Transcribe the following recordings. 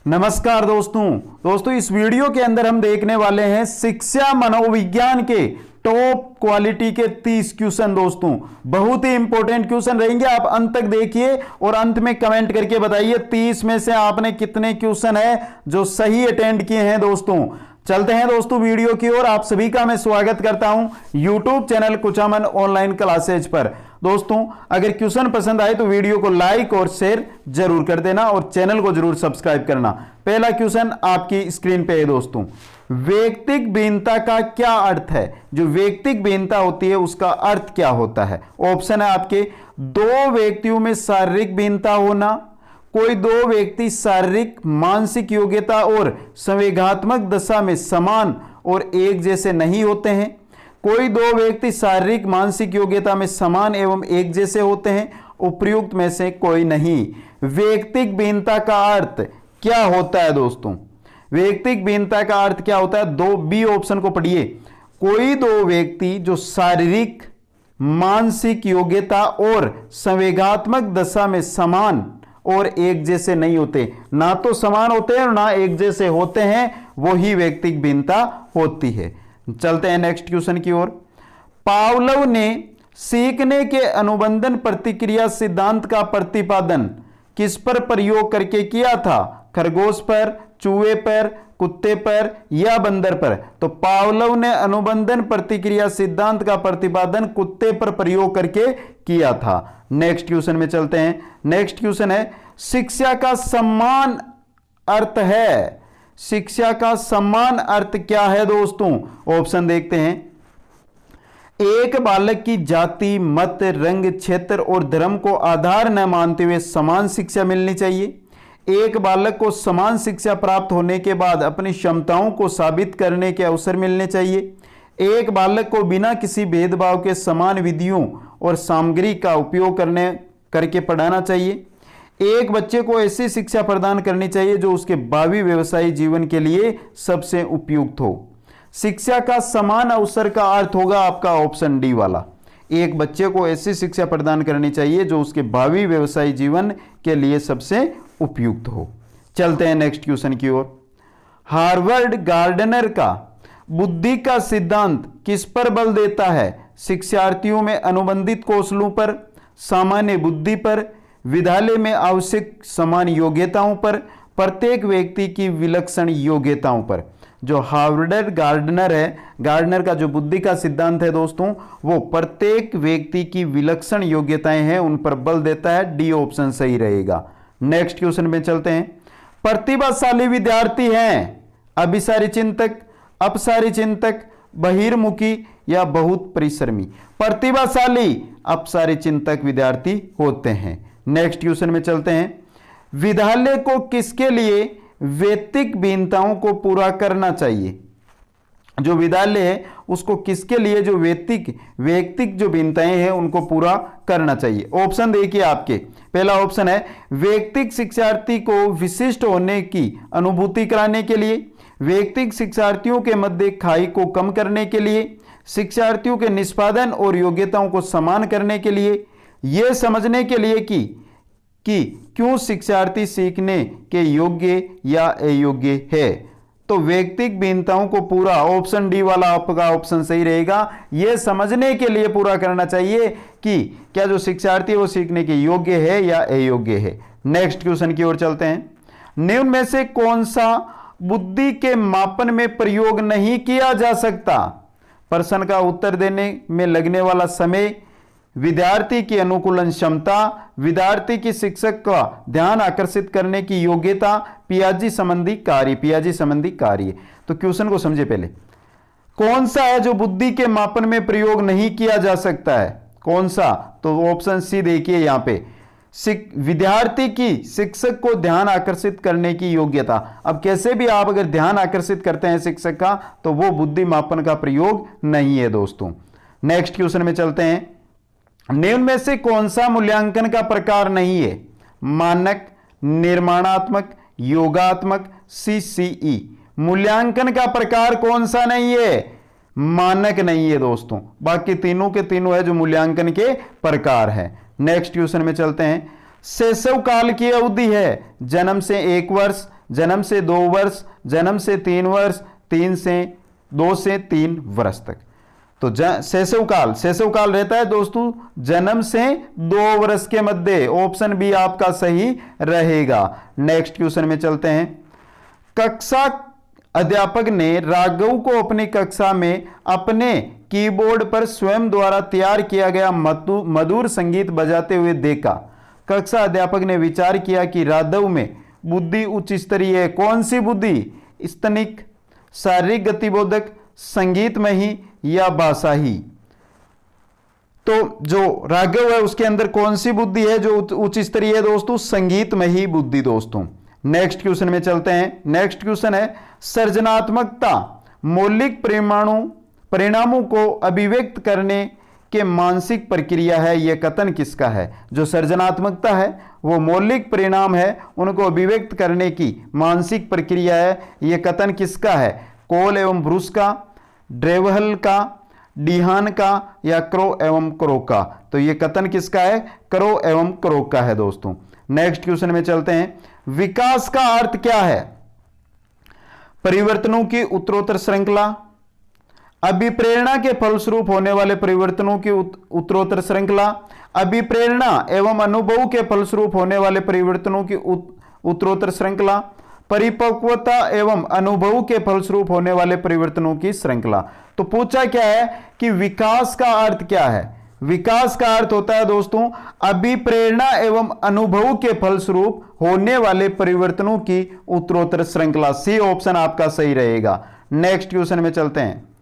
नमस्कार दोस्तों इस वीडियो के अंदर हम देखने वाले हैं शिक्षा मनोविज्ञान के टॉप क्वालिटी के 30 क्वेश्चन। दोस्तों बहुत ही इंपॉर्टेंट क्वेश्चन रहेंगे, आप अंत तक देखिए और अंत में कमेंट करके बताइए 30 में से आपने कितने क्वेश्चन है जो सही अटेंड किए हैं। दोस्तों चलते हैं दोस्तों वीडियो की ओर। आप सभी का मैं स्वागत करता हूं YouTube channel Kuchaman online classes पर। दोस्तों अगर क्वेश्चन पसंद आए तो वीडियो को लाइक और शेयर जरूर कर देना और चैनल को जरूर सब्सक्राइब करना। पहला क्वेश्चन आपकी स्क्रीन पे है दोस्तों, वैयक्तिक भिन्नता का क्या अर्थ है? जो वैयक्तिक भिन्नता होती है उसका अर्थ क्या होता है? ऑप्शन है आपके, दो व्यक्तियों में शारीरिक भिन्नता होना, कोई दो व्यक्ति शारीरिक मानसिक योग्यता और संवेगात्मक दशा में समान और एक जैसे नहीं होते हैं, कोई दो व्यक्ति शारीरिक मानसिक योग्यता में समान एवं एक जैसे होते हैं, उपर्युक्त में से कोई नहीं। वैयक्तिक भिन्नता का अर्थ क्या होता है दोस्तों? वैयक्तिक भिन्नता का अर्थ क्या होता है? दो बी ऑप्शन को पढ़िए, कोई दो व्यक्ति जो शारीरिक मानसिक योग्यता और संवेगात्मक दशा में समान और एक जैसे नहीं होते, ना तो समान होते हैं और ना एक जैसे होते हैं, वही वैयक्तिक भिन्नता होती है। चलते हैं नेक्स्ट क्वेश्चन की ओर। पावलोव ने सीखने के अनुबंधन प्रतिक्रिया सिद्धांत का प्रतिपादन किस पर प्रयोग करके किया था? खरगोश पर, चूहे पर, कुत्ते पर या बंदर पर? तो पावलोव ने अनुबंधन प्रतिक्रिया सिद्धांत का प्रतिपादन कुत्ते पर प्रयोग करके किया था। नेक्स्ट क्वेश्चन में चलते हैं। नेक्स्ट क्वेश्चन है, शिक्षा का समान अर्थ है। शिक्षा का समान अर्थ क्या है दोस्तों? ऑप्शन देखते हैं। एक बालक की जाति, मत, रंग, क्षेत्र और धर्म को आधार न मानते हुए समान शिक्षा मिलनी चाहिए। एक बालक को समान शिक्षा प्राप्त होने के बाद अपनी क्षमताओं को साबित करने के अवसर मिलने चाहिए। एक बालक को बिना किसी भेदभाव के समान विधियों और सामग्री का उपयोग करके पढ़ाना चाहिए। एक बच्चे को ऐसी शिक्षा प्रदान करनी चाहिए जो उसके भावी व्यवसायिक जीवन के लिए सबसे उपयुक्त हो। शिक्षा का समान अवसर का अर्थ होगा आपका ऑप्शन डी वाला। एक बच्चे को ऐसी शिक्षा प्रदान करनी चाहिए जो उसके भावी व्यवसायिक जीवन के लिए सबसे उपयुक्त हो। चलते हैं नेक्स्ट क्वेश्चन की ओर। हार्वर्ड गार्डनर का बुद्धि का सिद्धांत किस पर बल देता है? शिक्षार्थियों में अनुबंधित कौशलों पर, सामान्य बुद्धि पर, विद्यालय में आवश्यक समान योग्यताओं पर, प्रत्येक व्यक्ति की विलक्षण योग्यताओं पर? जो हार्वर्ड गार्डनर है, गार्डनर का जो बुद्धि का सिद्धांत है दोस्तों, वो प्रत्येक व्यक्ति की विलक्षण योग्यताएं हैं उन पर बल देता है। डी ऑप्शन सही रहेगा। नेक्स्ट क्वेश्चन में चलते हैं। प्रतिभाशाली विद्यार्थी हैं अभिसारी चिंतक, अपसारी चिंतक, बहिर्मुखी या बहुत परिश्रमी? प्रतिभाशाली अपसारी चिंतक विद्यार्थी होते हैं। नेक्स्ट क्वेश्चन में चलते हैं। विद्यालय को किसके लिए वैयक्तिक भिन्नताओं को पूरा करना चाहिए? जो विद्यालय है उसको किसके लिए जो वैयक्तिक जो भिन्नताएं हैं उनको पूरा करना चाहिए? ऑप्शन देखिए आपके। पहला ऑप्शन है वैयक्तिक शिक्षार्थी को विशिष्ट होने की अनुभूति कराने के लिए, वैयक्तिक शिक्षार्थियों के मध्य खाई को कम करने के लिए, शिक्षार्थियों के निष्पादन और योग्यताओं को समान करने के लिए, यह समझने के लिए कि क्यों शिक्षार्थी सीखने के योग्य या अयोग्य है। तो वैयक्तिक भिन्नताओं को पूरा, ऑप्शन डी वाला आपका ऑप्शन सही रहेगा। यह समझने के लिए पूरा करना चाहिए कि क्या जो शिक्षार्थी है वो सीखने के योग्य है या अयोग्य है। नेक्स्ट क्वेश्चन की ओर चलते हैं। निम्न में से कौन सा बुद्धि के मापन में प्रयोग नहीं किया जा सकता? प्रश्न का उत्तर देने में लगने वाला समय, विद्यार्थी की अनुकूलन क्षमता, विद्यार्थी की शिक्षक का ध्यान आकर्षित करने की योग्यता, पियाजी संबंधी कार्य। तो क्वेश्चन को समझे पहले, कौन सा है जो बुद्धि के मापन में प्रयोग नहीं किया जा सकता है? कौन सा? तो ऑप्शन सी देखिए यहां पे, विद्यार्थी की शिक्षक को ध्यान आकर्षित करने की योग्यता। अब कैसे भी आप अगर ध्यान आकर्षित करते हैं शिक्षक का तो वो बुद्धि मापन का प्रयोग नहीं है दोस्तों। नेक्स्ट क्वेश्चन में चलते हैं। निम्न में से कौन सा मूल्यांकन का प्रकार नहीं है? मानक, निर्माणात्मक, योगात्मक, CCE। मूल्यांकन का प्रकार कौन सा नहीं है? मानक नहीं है दोस्तों। बाकी तीनों के तीनों है जो मूल्यांकन के प्रकार है। नेक्स्ट क्वेश्चन में चलते हैं। शैशव काल की अवधि है जन्म से 1 वर्ष, जन्म से 2 वर्ष, जन्म से 3 वर्ष, 2 से 3 वर्ष तक। तो शैशव काल रहता है दोस्तों जन्म से 2 वर्ष के मध्य। ऑप्शन बी आपका सही रहेगा। नेक्स्ट क्वेश्चन में चलते हैं। कक्षा अध्यापक ने राघव को अपनी कक्षा में अपने कीबोर्ड पर स्वयं द्वारा तैयार किया गया मधुर संगीत बजाते हुए देखा। कक्षा अध्यापक ने विचार किया कि राघव में बुद्धि उच्च स्तरीय है। कौन सी बुद्धि? स्तनिक, शारीरिक गतिबोधक, संगीतमयी या भाषाही। तो जो राघव है उसके अंदर कौन सी बुद्धि है जो उच्च स्तरीय है दोस्तों? संगीतमयी बुद्धि दोस्तों। नेक्स्ट क्वेश्चन में चलते हैं। नेक्स्ट क्वेश्चन है सृजनात्मकता मौलिक परिणामों को अभिव्यक्त करने के मानसिक प्रक्रिया है। यह कथन किसका है? जो सृजनात्मकता है वो मौलिक परिणाम है, उनको अभिव्यक्त करने की मानसिक प्रक्रिया है। यह कथन किसका है? कोल एवं ब्रूस का, ड्रेवहल का, डीहान का या क्रो एवं क्रो का। तो यह कथन किसका है? क्रो एवं क्रो का है दोस्तों। नेक्स्ट क्वेश्चन में चलते हैं। विकास का अर्थ क्या है? परिवर्तनों की उत्तरोत्तर श्रृंखला, अभिप्रेरणा के फलस्वरूप होने वाले परिवर्तनों की उत्तरोत्तर श्रृंखला, अभिप्रेरणा एवं अनुभव के फलस्वरूप होने वाले परिवर्तनों की उत्तरोत्तर श्रृंखला, परिपक्वता एवं अनुभव के फलस्वरूप होने वाले परिवर्तनों की श्रृंखला। तो पूछा क्या है कि विकास का अर्थ क्या है? विकास का अर्थ होता है दोस्तों अभिप्रेरणा एवं अनुभव के फलस्वरूप होने वाले परिवर्तनों की उत्तरोत्तर श्रृंखला। सी ऑप्शन आपका सही रहेगा। नेक्स्ट क्वेश्चन में चलते हैं।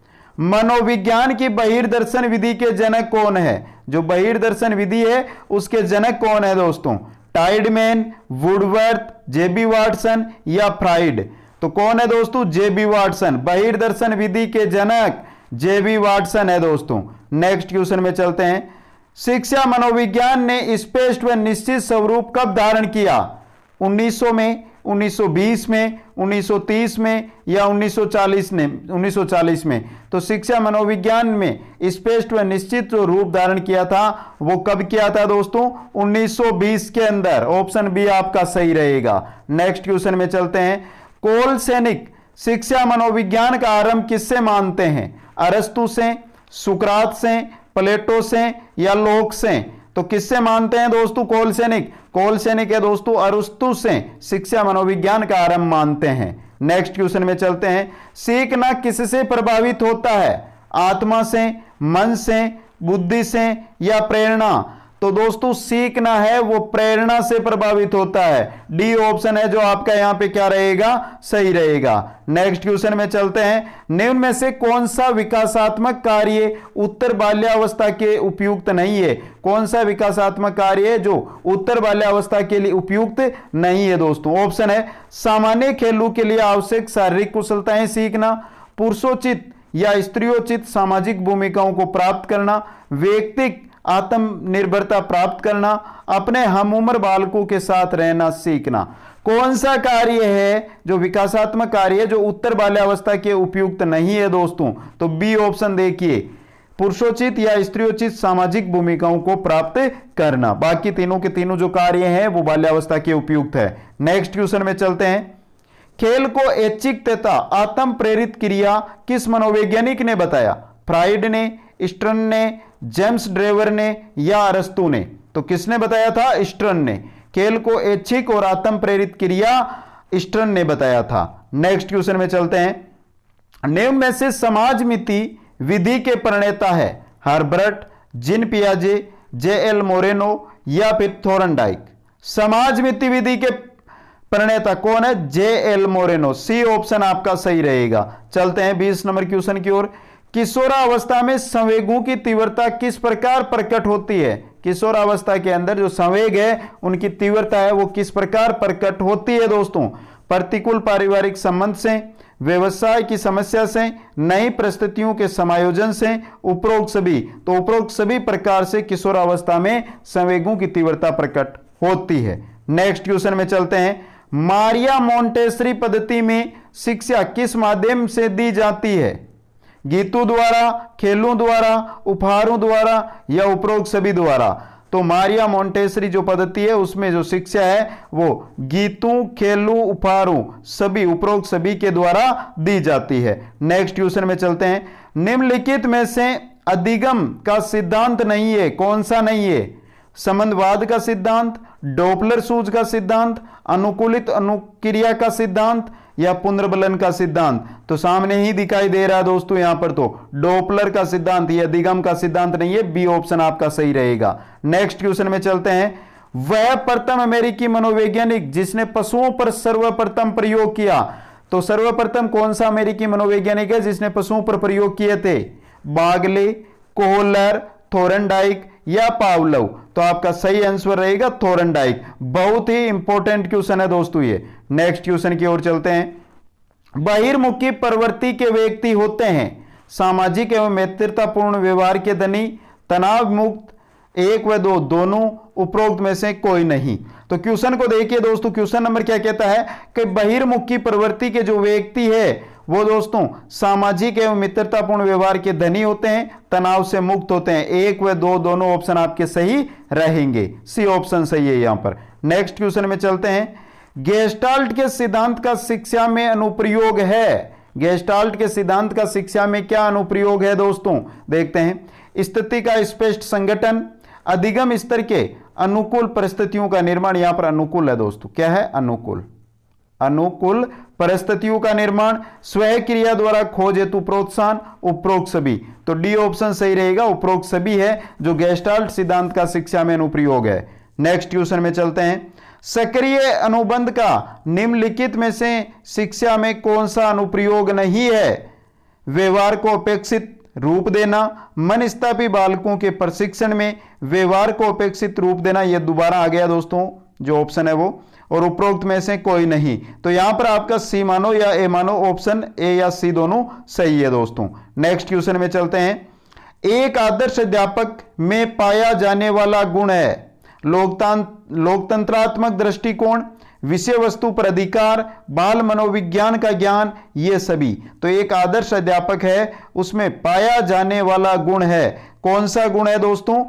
मनोविज्ञान की बहिर्दर्शन विधि के जनक कौन है? जो बहिर्दर्शन विधि है उसके जनक कौन है दोस्तों? टाइडमैन, वुडवर्थ, जेबी वाटसन या फ्राइड। तो कौन है दोस्तों? जेबी वाटसन। बहिर्दर्शन विधि के जनक जेबी वाटसन है दोस्तों। नेक्स्ट क्वेश्चन में चलते हैं। शिक्षा मनोविज्ञान ने स्पष्ट व निश्चित स्वरूप कब धारण किया? 1900 में, 1920 में, 1930 में या 1940 में। तो शिक्षा मनोविज्ञान में स्पष्ट व निश्चित जो रूप धारण किया था वो कब किया था दोस्तों? 1920 के अंदर। ऑप्शन बी आपका सही रहेगा। नेक्स्ट क्वेश्चन में चलते हैं। कोल सैनिक शिक्षा मनोविज्ञान का आरंभ किससे मानते हैं? अरस्तु से, सुकरात से, प्लेटो से या लोक से। तो किससे मानते हैं दोस्तों कोल सैनिक? कोल सैनिक है दोस्तों अरस्तु से शिक्षा मनोविज्ञान का आरंभ मानते हैं। नेक्स्ट क्वेश्चन में चलते हैं। सीखना किससे प्रभावित होता है? आत्मा से, मन से, बुद्धि से या प्रेरणा। तो दोस्तों सीखना है वो प्रेरणा से प्रभावित होता है। डी ऑप्शन है जो आपका यहां पे क्या रहेगा? सही रहेगा। नेक्स्ट क्वेश्चन में चलते हैं। निम्न में से कौन सा विकासात्मक कार्य उत्तर बाल्यावस्था के उपयुक्त नहीं है? कौन सा विकासात्मक कार्य है जो उत्तर बाल्यावस्था के लिए उपयुक्त नहीं है दोस्तों? ऑप्शन है सामान्य खेलों के लिए आवश्यक शारीरिक कुशलताएं सीखना, पुरुषोचित या स्त्रियोचित सामाजिक भूमिकाओं को प्राप्त करना, व्यक्तिगत आत्मनिर्भरता प्राप्त करना, अपने हम उम्र बालकों के साथ रहना सीखना। कौन सा कार्य है जो विकासात्मक कार्य है जो उत्तर बाल्यावस्था के उपयुक्त नहीं है दोस्तों? तो बी ऑप्शन देखिए, पुरुषोचित या स्त्रियोचित सामाजिक भूमिकाओं को प्राप्त करना। बाकी तीनों के तीनों जो कार्य हैं वो बाल्यावस्था के उपयुक्त है। नेक्स्ट क्वेश्चन में चलते हैं। खेल को ऐच्छिक तथा आत्म प्रेरित क्रिया किस मनोवैज्ञानिक ने बताया? फ्राइड ने, स्टर्न ने, जेम्स ड्रेवर ने या अरस्तु ने। तो किसने बताया था? स्टर्न ने। खेल को ऐच्छिक और आत्म प्रेरित क्रिया स्टर्न ने बताया था। नेक्स्ट क्वेश्चन में चलते हैं। निम्न में से समाजमिति विधि के प्रणेता है हर्बर्ट, जीन पियाजे, जे.एल. मोरेनो या फिर थोरनडाइक। समाजमिति विधि के प्रणेता कौन है? जे.एल. मोरेनो। सी ऑप्शन आपका सही रहेगा। चलते हैं 20 नंबर क्वेश्चन की ओर। किशोरावस्था में संवेगों की तीव्रता किस प्रकार प्रकट होती है? किशोरावस्था के अंदर जो संवेग है उनकी तीव्रता है वो किस प्रकार प्रकट होती है दोस्तों? प्रतिकूल पारिवारिक संबंध से, व्यवसाय की समस्या से, नई परिस्थितियों के समायोजन से, उपरोक्त सभी। तो उपरोक्त सभी प्रकार से किशोरावस्था में संवेगों की तीव्रता प्रकट होती है। नेक्स्ट क्वेश्चन में चलते हैं। मारिया मोंटेसरी पद्धति में शिक्षा किस माध्यम से दी जाती है? गीतों द्वारा, खेलों द्वारा, उपहारों द्वारा या उपरोक्त सभी द्वारा। तो मारिया मोंटेसरी जो पद्धति है उसमें जो शिक्षा है वो गीतों, खेलों, उपहारों सभी उपरोक्त सभी के द्वारा दी जाती है। नेक्स्ट क्वेश्चन में चलते हैं। निम्नलिखित में से अधिगम का सिद्धांत नहीं है, कौन सा नहीं है? संबंधवाद का सिद्धांत, डॉपलर सूज का सिद्धांत, अनुकूलित अनुक्रिया का सिद्धांत या पुनर्बलन का सिद्धांत? तो सामने ही दिखाई दे रहा है दोस्तों यहां पर, तो डॉपलर का सिद्धांत, ये अधिगम का सिद्धांत नहीं है, बी ऑप्शन आपका सही रहेगा। नेक्स्ट क्वेश्चन में चलते हैं। वह प्रथम अमेरिकी मनोवैज्ञानिक जिसने पशुओं पर सर्वप्रथम प्रयोग किया, तो सर्वप्रथम कौन सा अमेरिकी मनोवैज्ञानिक है जिसने पशुओं पर प्रयोग किए थे? बागले, कोहलर, थोरनडाइक या पावलोव? तो आपका सही आंसर रहेगा थोरनडाइक। बहुत ही इंपॉर्टेंट क्वेश्चन है दोस्तों ये। नेक्स्ट क्वेश्चन की ओर चलते हैं। बहिर्मुखी प्रवृत्ति के व्यक्ति होते हैं सामाजिक एवं मित्रतापूर्ण व्यवहार के धनी, तनाव मुक्त, 1 व 2 दोनों, उपरोक्त में से कोई नहीं। तो क्वेश्चन को देखिए दोस्तों, क्वेश्चन नंबर क्या कहता है कि बहिर्मुखी प्रवृत्ति के जो व्यक्ति है वो दोस्तों सामाजिक एवं मित्रतापूर्ण व्यवहार के धनी होते हैं, तनाव से मुक्त होते हैं। 1 व 2 दोनों ऑप्शन आपके सही रहेंगे, सी ऑप्शन सही है यहां पर। नेक्स्ट क्वेश्चन में चलते हैं। गेस्टाल्ट के सिद्धांत का शिक्षा में अनुप्रयोग है। गेस्टाल्ट के सिद्धांत का शिक्षा में क्या अनुप्रयोग है दोस्तों? देखते हैं। स्थिति का स्पष्ट संगठन, अधिगम स्तर के अनुकूल परिस्थितियों का निर्माण, यहां पर अनुकूल है दोस्तों, क्या है? अनुकूल, अनुकूल परिस्थितियों का निर्माण, स्वयं क्रिया द्वारा खोज हेतु प्रोत्साहन, उपरोक्त सभी। तो डी ऑप्शन सही रहेगा, उपरोक्त सभी है जो गेस्टाल्ट सिद्धांत का शिक्षा में अनुप्रयोग है। नेक्स्ट क्वेश्चन में चलते हैं। सक्रिय अनुबंध का निम्नलिखित में से शिक्षा में कौन सा अनुप्रयोग नहीं है? व्यवहार को अपेक्षित रूप देना, मनस्तापी बालकों के प्रशिक्षण में व्यवहार को अपेक्षित रूप देना, यह दोबारा आ गया दोस्तों जो ऑप्शन है वो, और उपरोक्त में से कोई नहीं। तो यहां पर आपका सी मानो या ए मानो, ऑप्शन ए या सी दोनों सही है दोस्तों। नेक्स्ट क्वेश्चन में चलते हैं। एक आदर्श अध्यापक में पाया जाने वाला गुण है लोकतंत्रात्मक दृष्टिकोण, विषय वस्तु पर अधिकार, बाल मनोविज्ञान का ज्ञान, ये सभी। तो एक आदर्श अध्यापक है उसमें पाया जाने वाला गुण है, कौन सा गुण है दोस्तों?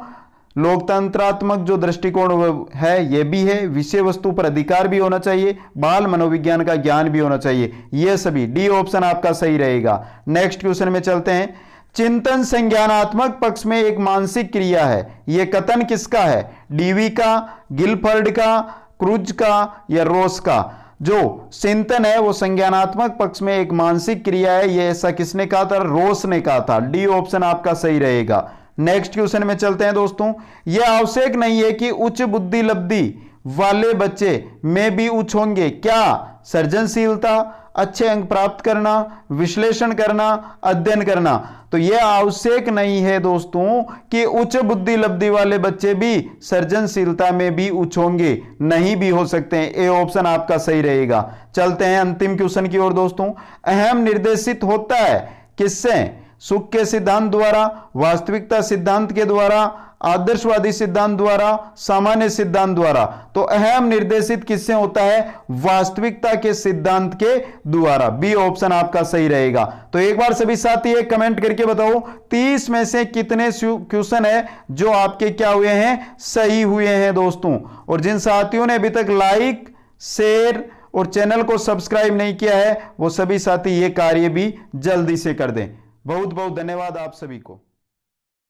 लोकतंत्रात्मक जो दृष्टिकोण है ये भी है, विषय वस्तु पर अधिकार भी होना चाहिए, बाल मनोविज्ञान का ज्ञान भी होना चाहिए, ये सभी। डी ऑप्शन आपका सही रहेगा। नेक्स्ट क्वेश्चन में चलते हैं। चिंतन संज्ञानात्मक पक्ष में एक मानसिक क्रिया है, यह कथन किसका है? डीवी का, गिलफर्ड का, क्रूज का या रोस का? जो चिंतन है वो संज्ञानात्मक पक्ष में एक मानसिक क्रिया है, ये ऐसा किसने कहा था? रोस ने कहा था। डी ऑप्शन आपका सही रहेगा। नेक्स्ट क्वेश्चन में चलते हैं दोस्तों। यह आवश्यक नहीं है कि उच्च बुद्धि लब्धि वाले बच्चे में भी उच्च होंगे। क्या? सर्जनशीलता, अच्छे अंक प्राप्त करना, विश्लेषण करना, अध्ययन करना। तो यह आवश्यक नहीं है दोस्तों कि उच्च बुद्धि लब्धि वाले बच्चे भी सर्जनशीलता में भी उच्च होंगे, नहीं भी हो सकते हैं। ए ऑप्शन आपका सही रहेगा। चलते हैं अंतिम क्वेश्चन की ओर दोस्तों। अहम निर्देशित होता है किससे? सुख के सिद्धांत द्वारा, वास्तविकता सिद्धांत के द्वारा, आदर्शवादी सिद्धांत द्वारा, सामान्य सिद्धांत द्वारा। तो अहम निर्देशित किससे होता है? वास्तविकता के सिद्धांत के द्वारा। बी ऑप्शन आपका सही रहेगा। तो एक बार सभी साथी एक कमेंट करके बताओ 30 में से कितने क्वेश्चन है जो आपके क्या हुए हैं? सही हुए हैं दोस्तों। और जिन साथियों ने अभी तक लाइक, शेयर और चैनल को सब्सक्राइब नहीं किया है वो सभी साथी ये कार्य भी जल्दी से कर दें। बहुत बहुत धन्यवाद आप सभी को।